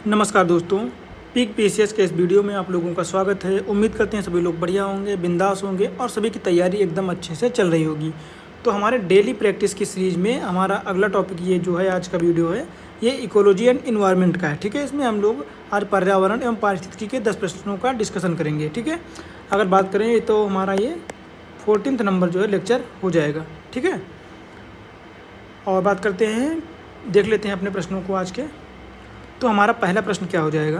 नमस्कार दोस्तों, peak PCS के इस वीडियो में आप लोगों का स्वागत है। उम्मीद करते हैं सभी लोग बढ़िया होंगे, बिंदास होंगे और सभी की तैयारी एकदम अच्छे से चल रही होगी। तो हमारे डेली प्रैक्टिस की सीरीज़ में हमारा अगला टॉपिक ये जो है आज का वीडियो है, ये इकोलॉजी एंड इन्वायरमेंट का है। ठीक है, इसमें हम लोग आज पर्यावरण एवं पारिस्थितिकी के 10 प्रश्नों का डिस्कशन करेंगे। ठीक है, अगर बात करें तो हमारा ये 14 नंबर जो है लेक्चर हो जाएगा। ठीक है, और बात करते हैं, देख लेते हैं अपने प्रश्नों को आज के। तो हमारा पहला प्रश्न क्या हो जाएगा?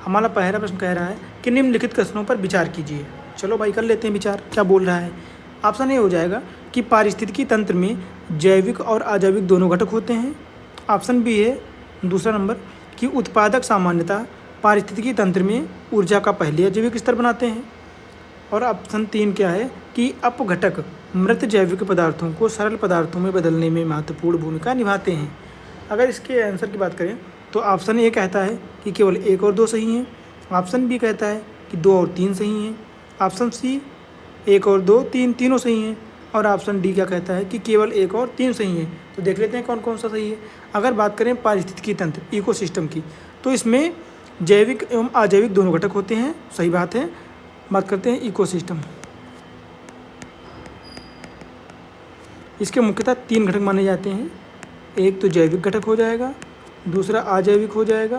हमारा पहला प्रश्न कह रहा है कि निम्नलिखित कथनों पर विचार कीजिए। चलो भाई कर लेते हैं विचार, क्या बोल रहा है। ऑप्शन ए हो जाएगा कि पारिस्थितिकी तंत्र में जैविक और अजैविक दोनों घटक होते हैं। ऑप्शन बी है दूसरा नंबर कि उत्पादक सामान्यतः पारिस्थितिकी तंत्र में ऊर्जा का पहले अजैविक स्तर बनाते हैं। और ऑप्शन 3 क्या है कि अपघटक मृत जैविक पदार्थों को सरल पदार्थों में बदलने में महत्वपूर्ण भूमिका निभाते हैं। अगर इसके आंसर की बात करें तो ऑप्शन ए कहता है कि केवल 1 और 2 सही हैं। ऑप्शन बी कहता है कि 2 और 3 सही हैं। ऑप्शन सी 1 और 2 3 तीनों सही हैं। और ऑप्शन डी क्या कहता है कि केवल 1 और 3 सही हैं। तो देख लेते हैं कौन कौन सा सही है। अगर बात करें पारिस्थितिकी तंत्र इकोसिस्टम की, तो इसमें जैविक एवं अजैविक दोनों घटक होते हैं, सही बात है। बात करते हैं इकोसिस्टम, इसके मुख्यतः 3 घटक माने जाते हैं। एक तो जैविक घटक हो जाएगा, दूसरा अजैविक हो जाएगा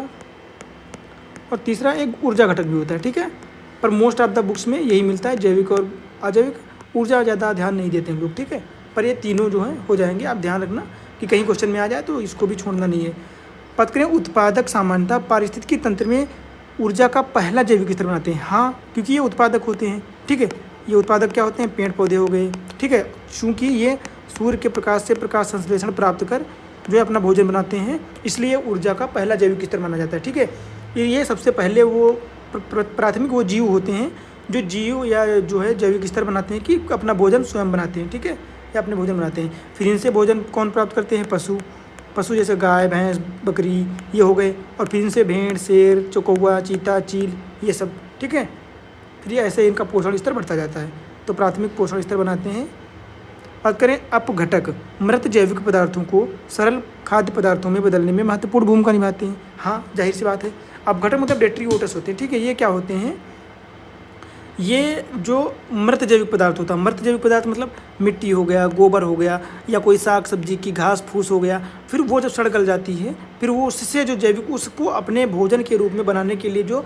और तीसरा एक ऊर्जा घटक भी होता है। ठीक है, पर मोस्ट ऑफ द बुक्स में यही मिलता है, जैविक और अजैविक। ऊर्जा ज़्यादा ध्यान नहीं देते हम लोग। ठीक है, पर ये तीनों जो हैं हो जाएंगे। आप ध्यान रखना कि कहीं क्वेश्चन में आ जाए तो इसको भी छोड़ना नहीं है। बात करें उत्पादक सामान्यतः पारिस्थितिकी तंत्र में ऊर्जा का पहला जैविक स्तर बनाते हैं। हाँ, क्योंकि ये उत्पादक होते हैं। ठीक है, ये उत्पादक क्या होते हैं? पेड़ पौधे हो गए। ठीक है, चूँकि ये सूर्य के प्रकाश से प्रकाश संश्लेषण प्राप्त कर जो है अपना भोजन बनाते हैं, इसलिए ऊर्जा का पहला जैविक स्तर माना जाता है। ठीक है, ये सबसे पहले वो प्राथमिक वो जीव होते हैं जो जीव या जो है जैविक स्तर बनाते हैं कि अपना भोजन स्वयं बनाते हैं। ठीक है, या अपने भोजन बनाते हैं। फिर इनसे भोजन कौन प्राप्त करते हैं? पशु जैसे गाय, भैंस, बकरी ये हो गए। और फिर इनसे भेड़, शेर, चौकौवा, चीता, चील ये सब। ठीक है, फिर ये ऐसे इनका पोषण स्तर बढ़ता जाता है। तो प्राथमिक पोषण स्तर बनाते हैं। बात करें अपघटक मृत जैविक पदार्थों को सरल खाद्य पदार्थों में बदलने में महत्वपूर्ण भूमिका निभाते हैं। हाँ, जाहिर सी बात है। अपघटक मतलब डेट्रीओटस होते हैं। ठीक है, ये क्या होते हैं? ये जो मृत जैविक पदार्थ होता है, मृत जैविक पदार्थ मतलब मिट्टी हो गया, गोबर हो गया, या कोई साग सब्जी की घास फूस हो गया। फिर वो जब सड़ गल जाती है, फिर वो उससे जो जैविक उसको अपने भोजन के रूप में बनाने के लिए जो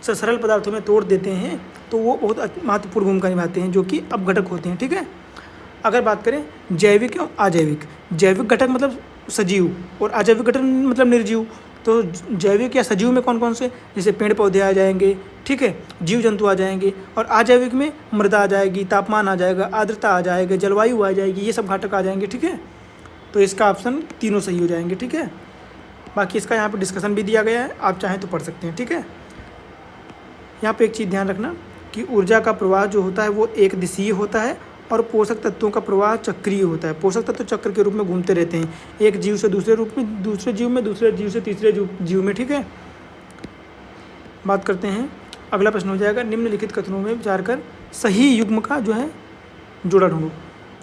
सरल पदार्थों में तोड़ देते हैं, तो वो बहुत महत्वपूर्ण भूमिका निभाते हैं, जो कि अपघटक होते हैं। ठीक है, अगर बात करें जैविक एवं अजैविक, जैविक घटक मतलब सजीव और अजैविक घटक मतलब निर्जीव। तो जैविक या सजीव में कौन कौन से? जैसे पेड़ पौधे आ जाएंगे। ठीक है, जीव जंतु आ जाएंगे। और अजैविक में मृदा आ जाएगी, तापमान आ जाएगा, आर्द्रता आ जाएगा, जलवायु आ जाएगी, ये सब घटक आ जाएंगे। ठीक है, तो इसका ऑप्शन तीनों सही हो जाएंगे। ठीक है, बाकी इसका यहाँ पर डिस्कशन भी दिया गया है, आप चाहें तो पढ़ सकते हैं। ठीक है, यहाँ पर एक चीज़ ध्यान रखना कि ऊर्जा का प्रवाह जो होता है वो एक दिशीय होता है और पोषक तत्वों का प्रवाह चक्रीय होता है। पोषक तत्व चक्र के रूप में घूमते रहते हैं, एक जीव से दूसरे रूप में, दूसरे जीव में, दूसरे जीव से तीसरे जीव में। ठीक है, बात करते हैं, अगला प्रश्न हो जाएगा निम्नलिखित कथनों में विचार कर सही युग्म का जो है जोड़ा ढूंढो।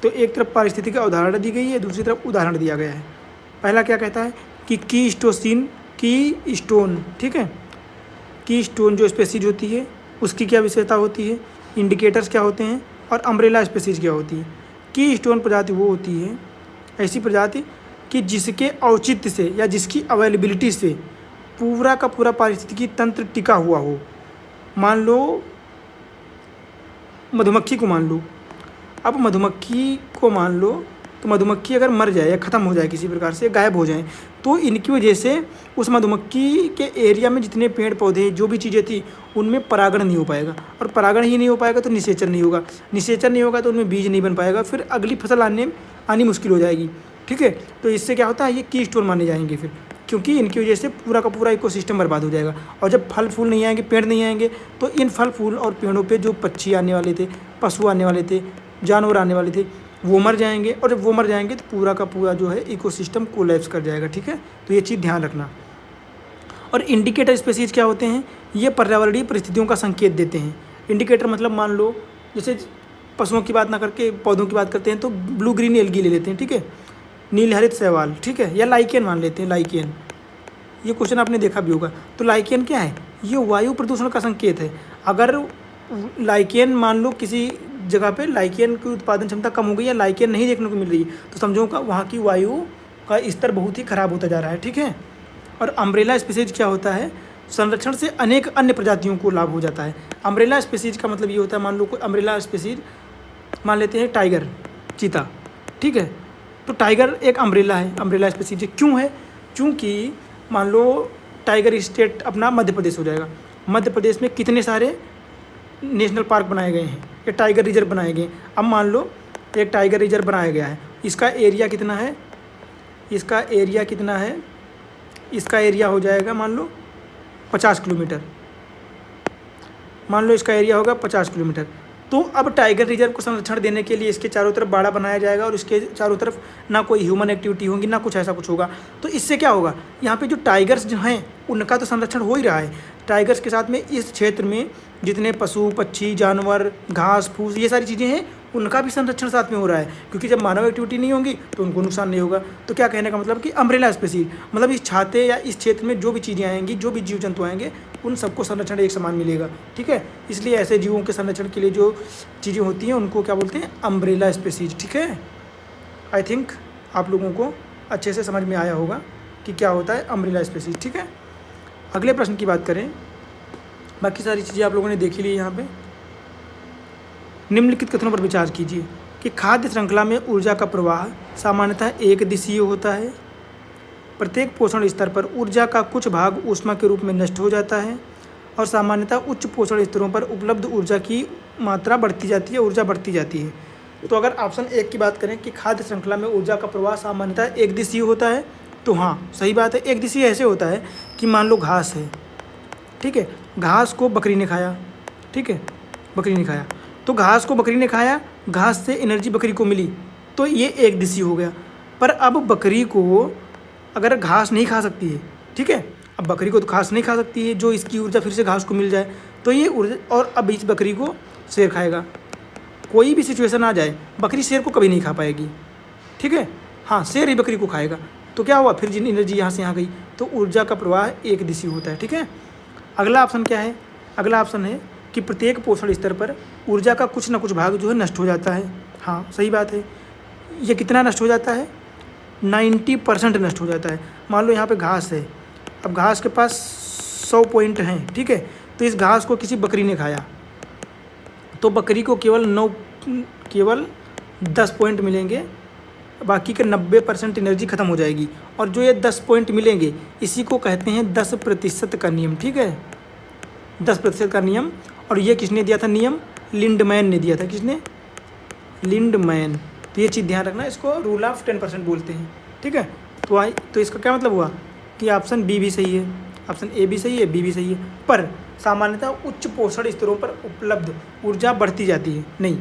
तो एक तरफ पारिस्थितिकी की अवधारणा दी गई है, दूसरी तरफ उदाहरण दिया गया है। पहला क्या कहता है कि की स्टोन। ठीक है, की स्टोन जो स्पेसीज होती है उसकी क्या विशेषता होती है, इंडिकेटर्स क्या होते हैं, और अम्ब्रेला स्पेसीज क्या होती है। की स्टोन प्रजाति वो होती है, ऐसी प्रजाति कि जिसके औचित्य से या जिसकी अवेलेबिलिटी से पूरा का पूरा पारिस्थितिकी तंत्र टिका हुआ हो। मान लो मधुमक्खी को मान लो, अब मधुमक्खी को मान लो तो मधुमक्खी अगर मर जाए या ख़त्म हो जाए, किसी प्रकार से गायब हो जाए, तो इनकी वजह से उस मधुमक्खी के एरिया में जितने पेड़ पौधे जो भी चीज़ें थी उनमें परागण नहीं हो पाएगा। और परागण ही नहीं हो पाएगा तो निषेचन नहीं होगा, निषेचन नहीं होगा तो उनमें बीज नहीं बन पाएगा, फिर अगली फसल आनी मुश्किल हो जाएगी। ठीक है, तो इससे क्या होता है, ये की स्टोन माने जाएंगे फिर, क्योंकि इनकी वजह से पूरा का पूरा इकोसिस्टम बर्बाद हो जाएगा। और जब फल फूल नहीं आएंगे, पेड़ नहीं आएंगे, तो इन फल फूल और पेड़ों पर जो पक्षी आने वाले थे, पशु आने वाले थे, जानवर आने वाले थे, वो मर जाएंगे। और जब वो मर जाएंगे तो पूरा का पूरा जो है इकोसिस्टम कोलैप्स कर जाएगा। ठीक है, तो ये चीज़ ध्यान रखना। और इंडिकेटर स्पेसीज क्या होते हैं? ये पर्यावरणीय परिस्थितियों का संकेत देते हैं। इंडिकेटर मतलब मान लो जैसे पशुओं की बात ना करके पौधों की बात करते हैं तो ब्लू ग्रीन एल्गी ले लेते हैं। ठीक है, नील हरित शैवाल। ठीक है, या लाइकेन मान लेते हैं, लाइकेन। ये क्वेश्चन आपने देखा भी होगा। तो लाइकेन क्या है? ये वायु प्रदूषण का संकेत है। अगर लाइकेन मान लो किसी जगह पे लाइकेन की उत्पादन क्षमता कम हो गई या लाइकेन नहीं देखने को मिल रही है, तो समझो का वहाँ की वायु का स्तर बहुत ही खराब होता जा रहा है, ठीक है। और अम्ब्रेला स्पीसीज क्या होता है? संरक्षण से अनेक अन्य प्रजातियों को लाभ हो जाता है। अम्ब्रेला स्पीसीज का मतलब ये होता है, मान लो कोई अम्ब्रेला स्पीसीज मान लेते हैं टाइगर, चीता, ठीक है। तो टाइगर एक अम्ब्रेला है, अम्ब्रेला स्पीसीज क्यों है? क्योंकि मान लो टाइगर स्टेट अपना मध्य प्रदेश हो जाएगा। मध्य प्रदेश में कितने सारे नेशनल पार्क बनाए गए हैं या टाइगर रिजर्व बनाए गए हैं। अब मान लो एक टाइगर रिजर्व बनाया गया है, इसका एरिया कितना है? इसका एरिया कितना है? इसका एरिया हो जाएगा मान लो 50 किलोमीटर। मान लो इसका एरिया होगा 50 किलोमीटर। तो अब टाइगर रिजर्व को संरक्षण देने के लिए इसके चारों तरफ बाड़ा बनाया जाएगा और इसके चारों तरफ ना कोई ह्यूमन एक्टिविटी होगी, ना कुछ ऐसा कुछ होगा। तो इससे क्या होगा? यहाँ पे जो टाइगर्स जो हैं उनका तो संरक्षण हो ही रहा है। टाइगर्स के साथ में इस क्षेत्र में जितने पशु पक्षी जानवर घास फूस ये सारी चीज़ें हैं उनका भी संरक्षण साथ में हो रहा है, क्योंकि जब मानव एक्टिविटी नहीं होगी तो उनको नुकसान नहीं होगा। तो क्या कहने का मतलब कि अम्ब्रेला स्पीसीज मतलब इस छाते या इस क्षेत्र में जो भी चीज़ें आएंगी, जो भी जीव जंतु आएंगे, उन सबको संरक्षण एक समान मिलेगा, ठीक है। इसलिए ऐसे जीवों के संरक्षण के लिए जो चीज़ें होती हैं उनको क्या बोलते हैं? अम्ब्रेला स्पीसीज, ठीक है। आई थिंक आप लोगों को अच्छे से समझ में आया होगा कि क्या होता है अम्ब्रेला स्पीसीज, ठीक है। अगले प्रश्न की बात करें, बाकी सारी चीज़ें आप लोगों ने देखी ली यहाँ पे। निम्नलिखित कथनों पर विचार कीजिए कि खाद्य श्रृंखला में ऊर्जा का प्रवाह सामान्यतः एक दिशीय होता है। प्रत्येक पोषण स्तर पर ऊर्जा का कुछ भाग ऊष्मा के रूप में नष्ट हो जाता है और सामान्यतः उच्च पोषण स्तरों पर उपलब्ध ऊर्जा की मात्रा बढ़ती जाती है, ऊर्जा बढ़ती जाती है। तो अगर ऑप्शन 1 की बात करें कि खाद्य श्रृंखला में ऊर्जा का प्रवाह सामान्यतः एक दिशीय होता है, तो हाँ सही बात है। एक दिशीय ऐसे होता है कि मान लो घास है, ठीक है, घास को बकरी ने खाया, ठीक है, बकरी ने खाया, तो घास को बकरी ने खाया, घास से एनर्जी बकरी को मिली, तो ये एक दिशीय हो गया। पर अब बकरी को अगर घास नहीं खा सकती है, ठीक है, अब बकरी को तो घास नहीं खा सकती है, जो इसकी ऊर्जा फिर से घास को मिल जाए, तो ये ऊर्जा, और अब इस बकरी को शेर खाएगा। कोई भी सिचुएशन आ जाए बकरी शेर को कभी नहीं खा पाएगी, ठीक है, हाँ शेर ही बकरी को खाएगा। तो क्या हुआ? फिर जिन एनर्जी यहाँ से यहाँ गई, तो ऊर्जा का प्रवाह एक दिशीय होता है, ठीक है। अगला ऑप्शन क्या है? अगला ऑप्शन है कि प्रत्येक पोषण स्तर पर ऊर्जा का कुछ ना कुछ भाग जो है नष्ट हो जाता है। हाँ सही बात है। ये कितना नष्ट हो जाता है? 90% नष्ट हो जाता है। मान लो यहाँ पे घास है, अब घास के पास 100 पॉइंट हैं, ठीक है, तो इस घास को किसी बकरी ने खाया, तो बकरी को केवल 10 पॉइंट मिलेंगे, बाकी के 90% एनर्जी खत्म हो जाएगी। और जो ये 10 पॉइंट मिलेंगे इसी को कहते हैं 10% का नियम, ठीक है, 10% का नियम। और ये किसने दिया था नियम? लिंडमैन ने दिया था। किसने? लिंडमैन। तो ये चीज़ ध्यान रखना, इसको रूल ऑफ 10% बोलते हैं, ठीक है। तो इसका क्या मतलब हुआ कि ऑप्शन बी भी सही है, ऑप्शन ए भी सही है, बी भी सही है। पर सामान्यतः उच्च पोषण स्तरों पर उपलब्ध ऊर्जा बढ़ती जाती है, नहीं,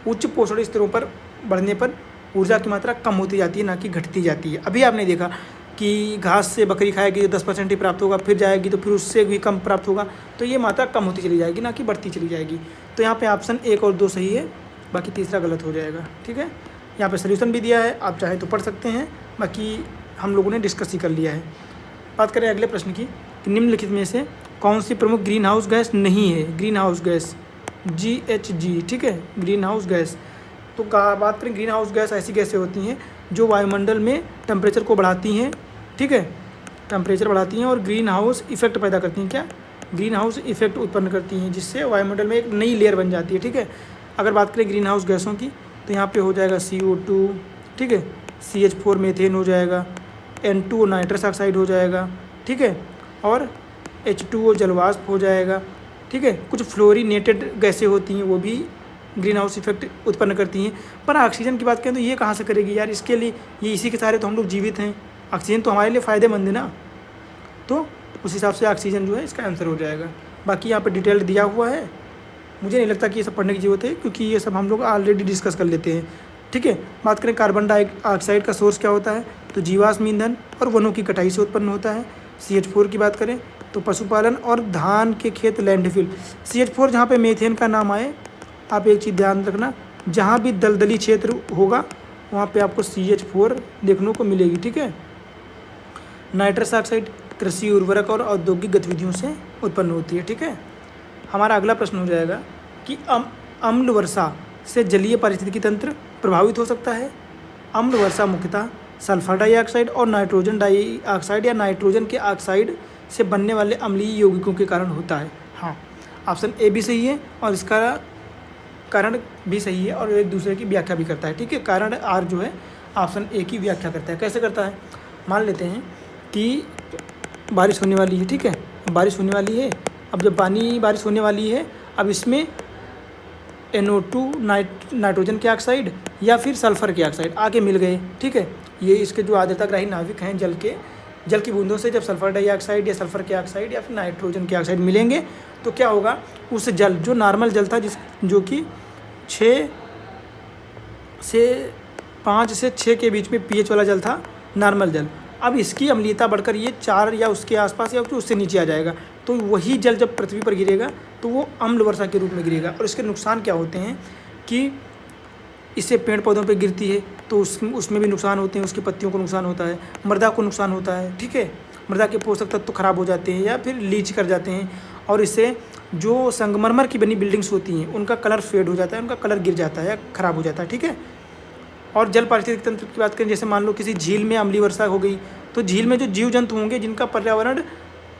उच्च पोषण स्तरों पर बढ़ने पर ऊर्जा की मात्रा कम होती जाती है, ना कि घटती जाती है। अभी आपने देखा कि घास से बकरी खाएगी तो 10% ही प्राप्त होगा, फिर जाएगी तो फिर उससे भी कम प्राप्त होगा, तो ये मात्रा कम होती चली जाएगी, ना कि बढ़ती चली जाएगी। तो यहाँ पे ऑप्शन 1 और 2 सही है, बाकी तीसरा गलत हो जाएगा, ठीक है। यहाँ पे सोल्यूशन भी दिया है, आप चाहें तो पढ़ सकते हैं, बाकी हम लोगों ने डिस्कस ही कर लिया है। बात करें अगले प्रश्न की कि निम्नलिखित में से कौन सी प्रमुख ग्रीन हाउस गैस नहीं है? ग्रीन हाउस गैस GHG, ठीक है, ग्रीन हाउस गैस। तो बात करें ग्रीन हाउस गैस ऐसी गैसें होती हैं जो वायुमंडल में टेम्परेचर को बढ़ाती हैं, ठीक है, टेम्परेचर बढ़ाती हैं और ग्रीन हाउस इफेक्ट पैदा करती हैं। क्या? ग्रीन हाउस इफेक्ट उत्पन्न करती हैं, जिससे वायुमंडल में एक नई लेयर बन जाती है, ठीक है। अगर बात करें ग्रीन हाउस गैसों की तो यहाँ पे हो जाएगा CO2, ठीक है, CH4 मीथेन हो जाएगा, N2 नाइट्रस ऑक्साइड हो जाएगा, ठीक है, और H2O जलवाष्प हो जाएगा, ठीक है। कुछ फ्लोरीनेटेड गैसें होती हैं वो भी ग्रीन हाउस इफेक्ट उत्पन्न करती हैं। पर ऑक्सीजन की बात करें तो ये कहाँ से करेगी यार? इसके लिए ये इसी के सहारे तो हम लोग जीवित हैं, ऑक्सीजन तो हमारे लिए फ़ायदेमंद है ना, तो उस हिसाब से ऑक्सीजन जो है इसका आंसर हो जाएगा। बाकी यहाँ पे डिटेल दिया हुआ है, मुझे नहीं लगता कि ये सब पढ़ने की ज़रूरत है, क्योंकि ये सब हम लोग ऑलरेडी डिस्कस कर लेते हैं, ठीक है। बात करें कार्बन डाइऑक्साइड का सोर्स क्या होता है, तो जीवाश्म ईंधन और वनों की कटाई से उत्पन्न होता है। CH4 की बात करें तो पशुपालन और धान के खेत लैंडफिल। CH4 जहाँ पे मीथेन का नाम आए, आप एक चीज़ ध्यान रखना, जहाँ भी दलदली क्षेत्र होगा वहाँ पे आपको CH4 देखने को मिलेगी, ठीक है। नाइट्रस ऑक्साइड कृषि उर्वरक और औद्योगिक गतिविधियों से उत्पन्न होती है। ठीक है, हमारा अगला प्रश्न हो जाएगा कि अम्ल वर्षा से जलीय पारिस्थितिकी तंत्र प्रभावित हो सकता है। अम्ल वर्षा मुख्यतः सल्फर डाइऑक्साइड और नाइट्रोजन डाइऑक्साइड या नाइट्रोजन के ऑक्साइड से बनने वाले अम्लीय यौगिकों के कारण होता है। हाँ, ऑप्शन ए भी सही है और इसका कारण भी सही है और एक दूसरे की व्याख्या भी करता है। ठीक है, कारण आर जो है ऑप्शन ए की व्याख्या करता है। कैसे करता है, मान लेते हैं कि बारिश होने वाली है। ठीक है, बारिश होने वाली है। अब जब बारिश होने वाली है, अब इसमें NO2 नाइट्रोजन के ऑक्साइड या फिर सल्फर के ऑक्साइड आके मिल गए। ठीक है, ये इसके जो आर्द्रताग्राही नाभिक हैं जल की बूंदों से जब सल्फर डाइऑक्साइड या सल्फर के ऑक्साइड या फिर नाइट्रोजन के ऑक्साइड मिलेंगे तो क्या होगा, उस जल जो नॉर्मल जल था जो कि 5 से 6 के बीच में pH वाला जल था, नॉर्मल जल, अब इसकी अम्लीयता बढ़कर ये 4 या उसके आसपास या फिर उससे नीचे आ जाएगा। तो वही जल जब पृथ्वी पर गिरेगा तो वो अम्ल वर्षा के रूप में गिरेगा। और इसके नुकसान क्या होते हैं कि इससे पेड़ पौधों पे गिरती है तो उसमें भी नुकसान होते हैं, उसकी पत्तियों को नुकसान होता है, मृदा को नुकसान होता है। ठीक है, मृदा के पोषक तत्व तो खराब हो जाते हैं या फिर लीच कर जाते हैं और इससे जो संगमरमर की बनी बिल्डिंग्स होती हैं उनका कलर फेड हो जाता है, उनका कलर गिर जाता है या ख़राब हो जाता है। ठीक है, और जल पारिस्थितिक तंत्र की बात करें, जैसे मान लो किसी झील में अम्लीय वर्षा हो गई तो झील में जो जीव जंतु होंगे जिनका पर्यावरण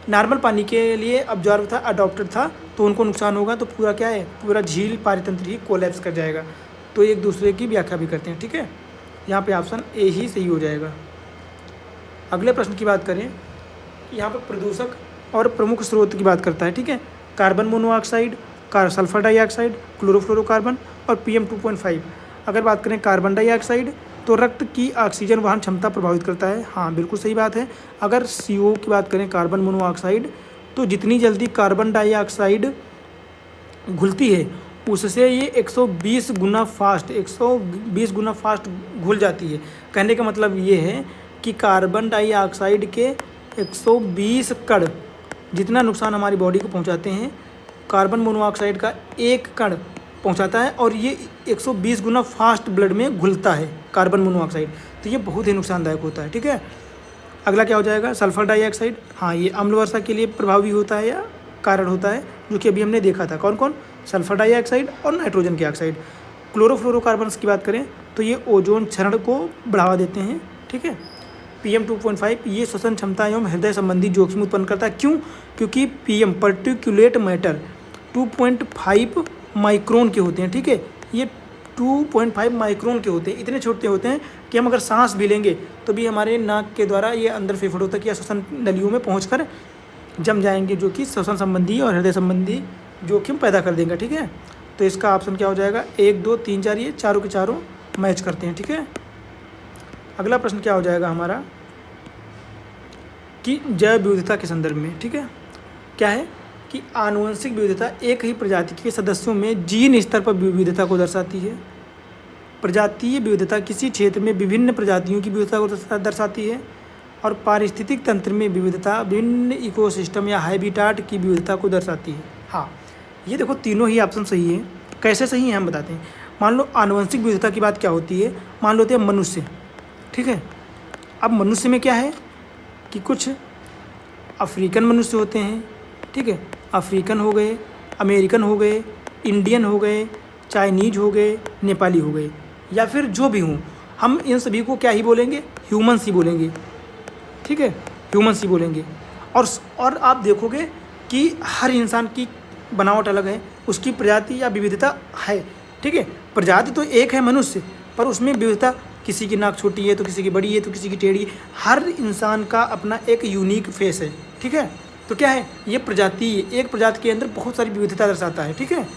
नॉर्मल पानी के लिए अडॉप्टेड था तो उनको नुकसान होगा। तो पूरा क्या है, पूरा झील पारितंत्र ही कोलैप्स कर जाएगा। तो एक दूसरे की व्याख्या भी करते हैं। ठीक है, यहाँ पे ऑप्शन ए ही सही हो जाएगा। अगले प्रश्न की बात करें, यहाँ पर प्रदूषक और प्रमुख स्रोत की बात करता है। ठीक है, carbon monoxide, sulphur dioxide, chlorofluorocarbon और PM 2.5। अगर बात करें कार्बन डाइऑक्साइड तो रक्त की ऑक्सीजन वहन क्षमता प्रभावित करता है। हाँ, बिल्कुल सही बात है। अगर CO की बात करें, कार्बन मोनोऑक्साइड, तो जितनी जल्दी कार्बन डाइऑक्साइड घुलती है उससे ये 120 गुना फास्ट घुल जाती है। कहने का मतलब ये है कि कार्बन डाइऑक्साइड के 120 कण जितना नुकसान हमारी बॉडी को पहुंचाते हैं, कार्बन मोनोऑक्साइड का एक कण पहुंचाता है और ये 120 गुना फास्ट ब्लड में घुलता है कार्बन मोनोऑक्साइड। तो ये बहुत ही नुकसानदायक होता है। ठीक है, अगला क्या हो जाएगा, सल्फर डाइऑक्साइड। हाँ, ये अम्ल वर्षा के लिए प्रभावी होता है या कारण होता है, जो कि अभी हमने देखा था। कौन कौन, सल्फर डाइऑक्साइड और नाइट्रोजन के ऑक्साइड। क्लोरोफ्लोरोकार्बन्स की बात करें तो ये ओजोन क्षरण को बढ़ावा देते हैं। ठीक है, PM 2.5 ये श्वसन क्षमता एवं हृदय संबंधी जोखिम उत्पन्न करता है। क्यों, क्योंकि PM पार्टिकुलेट मैटर 2.5 माइक्रोन के होते हैं। ठीक है, ये 2.5 माइक्रोन के होते हैं, इतने छोटे होते हैं कि हम अगर सांस भी लेंगे तो भी हमारे नाक के द्वारा ये अंदर फेफड़ों तक या श्वसन नलियों में पहुंचकर जम जाएंगे, जो कि श्वसन संबंधी और हृदय संबंधी जोखिम पैदा कर देंगे। ठीक है, तो इसका ऑप्शन क्या हो जाएगा, 1, 2, 3, 4, ये चारों के चारों मैच करते हैं। ठीक है, अगला प्रश्न क्या हो जाएगा हमारा कि जैव विविधता के संदर्भ में। ठीक है, क्या है कि आनुवंशिक विविधता एक ही प्रजाति के सदस्यों में जीन स्तर पर विविधता को दर्शाती है। प्रजातीय विविधता किसी क्षेत्र में विभिन्न प्रजातियों की विविधता को दर्शाती है और पारिस्थितिक तंत्र में विविधता विभिन्न इकोसिस्टम या हैबिटाट की विविधता को दर्शाती है। हाँ, ये देखो तीनों ही ऑप्शन सही है। कैसे सही है हम बताते हैं। मान लो आनुवंशिक विविधता की बात क्या होती है, मान लो होते हैं मनुष्य। ठीक है, अब मनुष्य में क्या है कि कुछ अफ्रीकन मनुष्य होते हैं। ठीक है, अफ्रीकन हो गए, अमेरिकन हो गए, इंडियन हो गए, चाइनीज हो गए, नेपाली हो गए, या फिर जो भी हों, हम इन सभी को क्या ही बोलेंगे, ह्यूमन्स ही बोलेंगे। ठीक है, ह्यूमन्स ही बोलेंगे। और आप देखोगे कि हर इंसान की बनावट अलग है, उसकी प्रजाति या विविधता है। ठीक है, प्रजाति तो एक है मनुष्य, पर उसमें विविधता, किसी की नाक छोटी है तो किसी की बड़ी है तो किसी की टेढ़ी। हर इंसान का अपना एक यूनिक फेस है। ठीक है, तो क्या है, ये प्रजाति, एक प्रजाति के अंदर बहुत सारी विविधता दर्शाता है। ठीक है,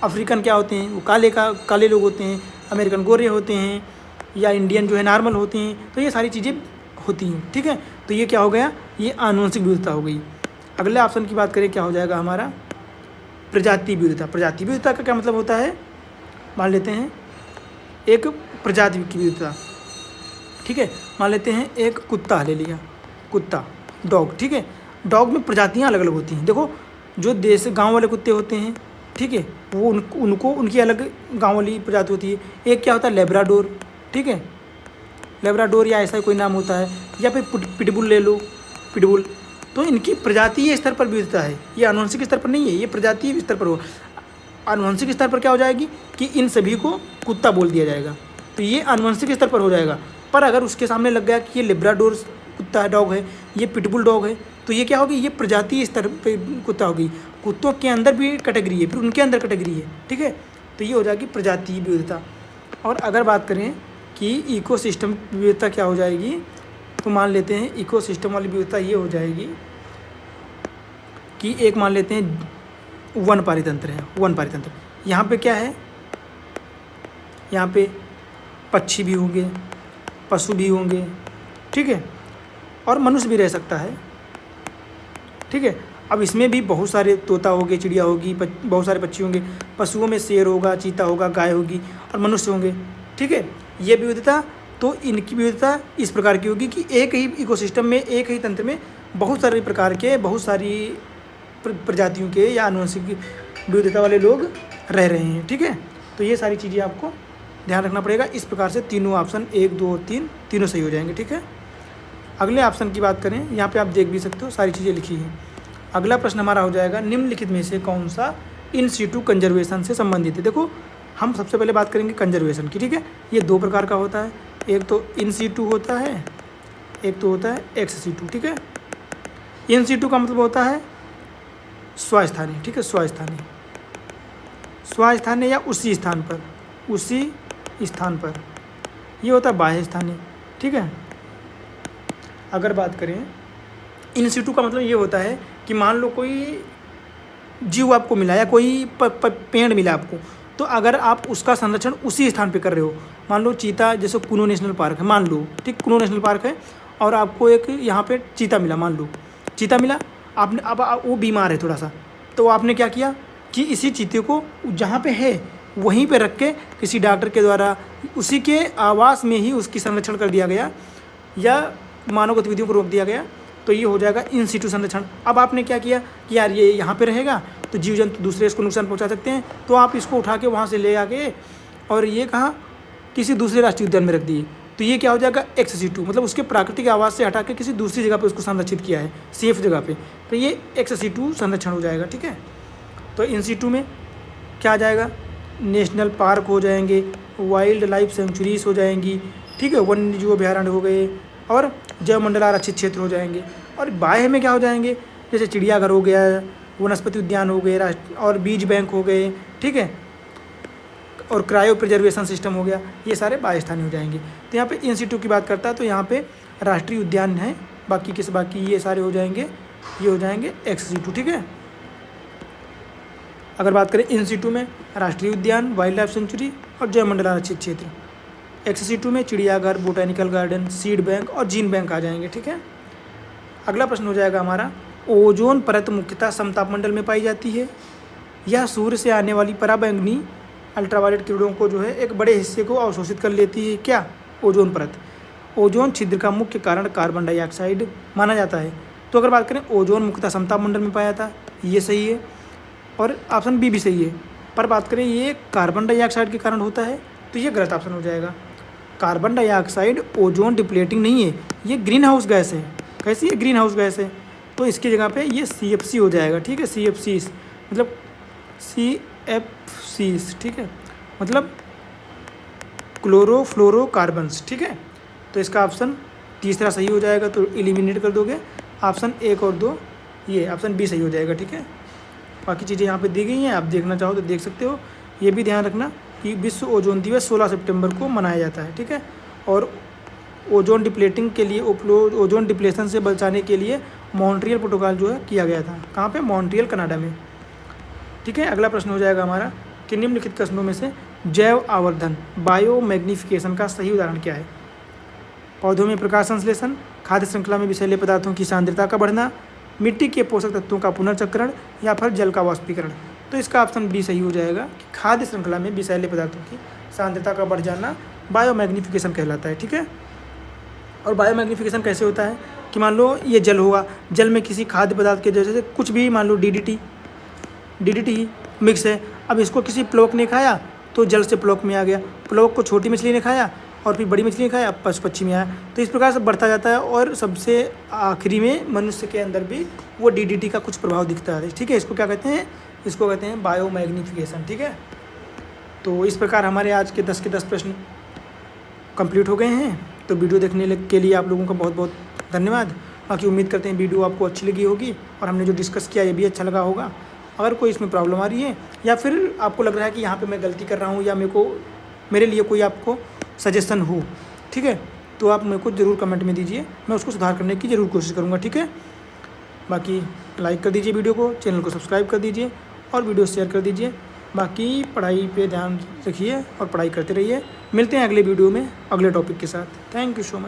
अफ्रीकन क्या होते हैं, वो काले लोग होते हैं, अमेरिकन गोरे होते हैं, या इंडियन जो है नॉर्मल होते हैं। तो ये सारी चीज़ें होती हैं। ठीक है, तो ये क्या हो गया, ये आनुवंशिक विविधता हो गई। अगले ऑप्शन की बात करें, क्या हो जाएगा हमारा, प्रजाति विविधता। प्रजाति विविधता का क्या मतलब होता है, मान लेते हैं एक प्रजाति की विविधता। ठीक है, मान लेते हैं एक कुत्ता ले लिया, कुत्ता, डॉग। ठीक है, डॉग में प्रजातियां अलग अलग होती हैं। देखो, जो गांव वाले कुत्ते होते हैं, ठीक है, वो उनको उनकी अलग गांव वाली प्रजाति होती है। एक क्या होता है, लेब्राडोर। ठीक है, लेब्राडोर या ऐसा कोई नाम होता है, या फिर पिटबुल ले लो, पिटबुल। तो इनकी प्रजातीय स्तर पर विविधता है, ये आनुवंशिक स्तर पर नहीं है, ये प्रजातीय स्तर पर हो। आनुवंशिक स्तर पर क्या हो जाएगी कि इन सभी को कुत्ता बोल दिया जाएगा, तो ये आनुवंशिक स्तर पर हो जाएगा। पर अगर उसके सामने लग गया कि ये लेब्राडोर कुत्ता है, डॉग है, ये पिटबुल डॉग है, तो ये क्या होगी, ये प्रजातीय स्तर पे कुत्ता होगी। कुत्तों के अंदर भी कैटेगरी है, फिर उनके अंदर कैटेगरी है, ठीक है। तो ये हो जाएगी प्रजातीय विविधता। और अगर बात करें कि इकोसिस्टम विविधता क्या हो जाएगी, तो मान लेते हैं इकोसिस्टम वाली विविधता ये हो जाएगी कि एक मान लेते हैं वन पारितंत्र है। वन पारितंत्र यहाँ पे क्या है, यहाँ पे पक्षी भी होंगे, पशु भी होंगे, ठीक है, और मनुष्य भी रह सकता है, ठीक है। अब इसमें भी बहुत सारे तोता होंगे, चिड़िया होगी, बहुत सारे पक्षी होंगे। पशुओं में शेर होगा, चीता होगा, गाय होगी और मनुष्य होंगे, ठीक है। ये विविधता, तो इनकी विविधता इस प्रकार की होगी कि एक ही इकोसिस्टम में, एक ही तंत्र में बहुत सारे प्रकार के, बहुत सारी प्रजातियों के या आनुवंशिक विविधता वाले लोग रह रहे हैं, ठीक है। तो ये सारी चीज़ें आपको ध्यान रखना पड़ेगा। इस प्रकार से तीनों ऑप्शन 1, 2 और 3 तीनों सही हो जाएंगे, ठीक है। अगले ऑप्शन की बात करें, यहाँ पे आप देख भी सकते हो सारी चीज़ें लिखी हैं। अगला प्रश्न हमारा हो जाएगा, निम्नलिखित में से कौन सा इन सीटू कंजर्वेशन से संबंधित है। देखो हम सबसे पहले बात करेंगे कंजर्वेशन की, ठीक है। ये दो प्रकार का होता है, एक तो इन सीटू होता है, एक तो होता है एक्स सीटू, ठीक है। इन सीटू का मतलब होता है स्वस्थानीय, ठीक है, स्वस्थानीय, स्वस्थानीय या उसी स्थान पर, उसी स्थान पर। ये होता है बाह्य स्थानीय, ठीक है। अगर बात करें इन सीटू का मतलब ये होता है कि मान लो कोई जीव आपको मिला या कोई पेड़ मिला आपको, तो अगर आप उसका संरक्षण उसी स्थान पे कर रहे हो, मान लो चीता, जैसे कुनो नेशनल पार्क है, मान लो, ठीक, कुनो नेशनल पार्क है और आपको एक यहाँ पे चीता मिला, मान लो चीता मिला, आपने अब वो बीमार है थोड़ा सा, तो आपने क्या किया कि इसी चीते को जहाँ पे है वहीं पे रख के किसी डॉक्टर के द्वारा उसी के आवास में ही उसकी संरक्षण कर दिया गया या मानव गतिविधियों को रोक दिया गया, तो ये हो जाएगा इन सीटू संरक्षण। अब आपने क्या किया कि यार ये यहाँ पे रहेगा तो जीव जंतु दूसरे इसको नुकसान पहुँचा सकते हैं, तो आप इसको उठा के वहाँ से ले आके और ये कहाँ किसी दूसरे राष्ट्रीय उद्यान में रख दिए, तो ये क्या हो जाएगा एक्स सीटू, मतलब उसके प्राकृतिक आवास से हटा के किसी दूसरी जगह पे उसको संरक्षित किया है, सेफ जगह पे, तो ये एक्स सीटू संरक्षण हो जाएगा, ठीक है। तो इन सीटू में क्या आ जाएगा, नेशनल पार्क हो जाएंगे, वाइल्ड लाइफ सेंचुरीज हो जाएंगी, ठीक है, वन्य जीव अभयारण्य हो गए और जैव मंडल आरक्षित क्षेत्र हो जाएंगे। और बाह्य में क्या हो जाएंगे, जैसे चिड़ियाघर हो गया, वनस्पति उद्यान हो गए, और बीज बैंक हो गए, ठीक है, और क्रायो प्रिजर्वेशन सिस्टम हो गया, ये सारे बाह्य स्थानीय हो जाएंगे। तो यहाँ पे इन सीटू की बात करता है तो यहाँ पे राष्ट्रीय उद्यान है, बाकी ये सारे हो जाएंगे, ये हो जाएंगे एक्स सीटू, ठीक है। अगर बात करें इन सीटू में राष्ट्रीय उद्यान, वाइल्ड लाइफ सेंचुरी और जैव मंडल आरक्षित क्षेत्र। एक्स सीटू में चिड़ियाघर, बोटैनिकल गार्डन, सीड बैंक और जीन बैंक आ जाएंगे, ठीक है। अगला प्रश्न हो जाएगा हमारा, ओजोन परत मुख्यतः समतापमंडल में पाई जाती है। यह सूर्य से आने वाली पराबैंगनी अल्ट्रावायलेट किरणों को जो है एक बड़े हिस्से को अवशोषित कर लेती है। क्या, ओजोन परत। ओजोन छिद्र का मुख्य कारण कार्बन डाइऑक्साइड माना जाता है। तो अगर बात करें ओजोन मुख्यतः समतापमंडल में पाया जाता है, ये सही है, और ऑप्शन बी भी सही है। पर बात करें ये कार्बन डाइऑक्साइड के कारण होता है, तो ये गलत ऑप्शन हो जाएगा। कार्बन डाइऑक्साइड ओजोन डिप्लेटिंग नहीं है, ये ग्रीन हाउस गैस है। कैसी है, ग्रीन हाउस गैस है, तो इसकी जगह पे ये CFC हो जाएगा, ठीक है, CFC मतलब CFCs, ठीक है, मतलब क्लोरोफ्लोरोकार्बन्स, ठीक है। तो इसका ऑप्शन तीसरा सही हो जाएगा, तो एलिमिनेट कर दोगे ऑप्शन 1 और 2, ये ऑप्शन बी सही हो जाएगा, ठीक है। बाकी चीज़ें यहाँ पे दी गई हैं, आप देखना चाहो तो देख सकते हो। ये भी ध्यान रखना कि विश्व ओजोन दिवस 16 सितंबर को मनाया जाता है, ठीक है। और ओजोन डिप्लेटिंग के लिए, ओजोन डिप्लेशन से बचाने के लिए मॉन्ट्रियल प्रोटोकॉल जो है किया गया था। कहाँ पे, मॉन्ट्रियल कनाडा में, ठीक है। अगला प्रश्न हो जाएगा हमारा कि निम्नलिखित कथनों में से जैव आवर्धन बायोमैग्निफिकेशन का सही उदाहरण क्या है। पौधों में प्रकाश संश्लेषण, खाद्य श्रृंखला में विषैले पदार्थों की सांद्रता का बढ़ना, मिट्टी के पोषक तत्वों का पुनर्चक्रण या फिर जल का वाष्पीकरण। तो इसका ऑप्शन बी सही हो जाएगा कि खाद्य श्रृंखला में विषैले पदार्थों की सांद्रता का बढ़ जाना बायोमैग्निफिकेशन कहलाता है, ठीक है। और बायोमैग्निफिकेशन कैसे होता है कि मान लो ये जल होगा, जल में किसी खाद्य पदार्थ के जैसे कुछ भी, मान लो DDT मिक्स है, अब इसको किसी प्लवक ने खाया तो जल से प्लवक में आ गया, प्लवक को छोटी मछली ने खाया और फिर बड़ी मछली खाए, अब पशु पक्षी में आया, तो इस प्रकार से बढ़ता जाता है। और सबसे आखिरी में मनुष्य के अंदर भी वो DDT का कुछ प्रभाव दिखता है, ठीक है। इसको क्या कहते हैं, इसको कहते हैं बायोमैग्नीफिकेशन, ठीक है। तो इस प्रकार हमारे आज के 10 के 10 प्रश्न कंप्लीट हो गए हैं। तो वीडियो देखने के लिए आप लोगों का बहुत बहुत धन्यवाद। बाकी उम्मीद करते हैं वीडियो आपको अच्छी लगी होगी और हमने जो डिस्कस किया ये भी अच्छा लगा होगा। अगर कोई इसमें प्रॉब्लम आ रही है या फिर आपको लग रहा है कि यहाँ पे मैं गलती कर रहा हूँ या मेरे लिए कोई आपको सजेशन हो, ठीक है, तो आप मेरे को ज़रूर कमेंट में दीजिए, मैं उसको सुधार करने की ज़रूर कोशिश करूँगा, ठीक है। बाकी लाइक कर दीजिए वीडियो को, चैनल को सब्सक्राइब कर दीजिए और वीडियो शेयर कर दीजिए। बाकी पढ़ाई पे ध्यान रखिए और पढ़ाई करते रहिए। मिलते हैं अगले वीडियो में अगले टॉपिक के साथ। Thank you so much.